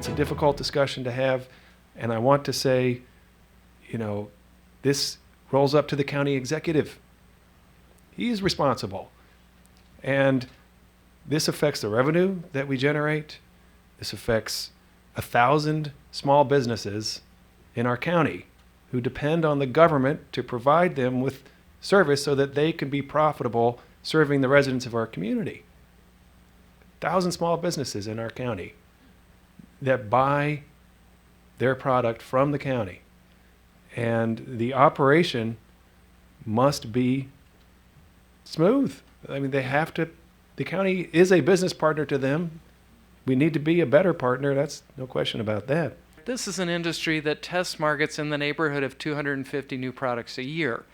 It's a difficult discussion to have, and I want to say, this rolls up to the county executive. He is responsible. And this affects the revenue that we generate. This affects 1,000 small businesses in our county who depend on the government to provide them with service so that they can be profitable serving the residents of our community. 1,000 small businesses in our county that buy their product from the county. And the operation must be smooth. I mean, the county is a business partner to them. We need to be a better partner. That's no question about that. This is an industry that tests markets in the neighborhood of 250 new products a year.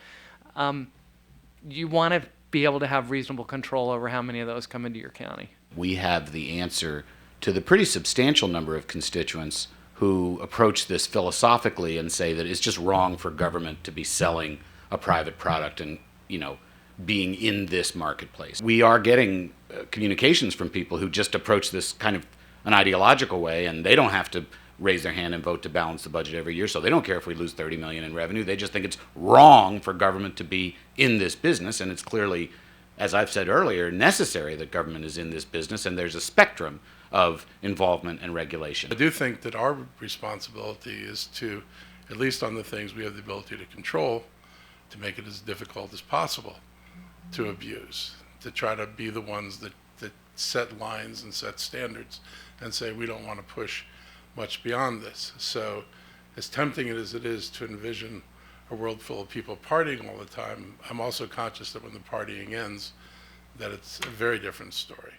You want to be able to have reasonable control over how many of those come into your county. We have the answer to the pretty substantial number of constituents who approach this philosophically and say that it's just wrong for government to be selling a private product and, being in this marketplace. We are getting communications from people who just approach this kind of an ideological way, and they don't have to raise their hand and vote to balance the budget every year, so they don't care if we lose $30 million in revenue. They just think it's wrong for government to be in this business, and it's clearly, as I've said earlier, necessary that government is in this business, and there's a spectrum of involvement and regulation. I do think that our responsibility is to, at least on the things we have the ability to control, to make it as difficult as possible to abuse, to try to be the ones that set lines and set standards and say we don't want to push much beyond this. So as tempting as it is to envision a world full of people partying all the time, I'm also conscious that when the partying ends, that it's a very different story.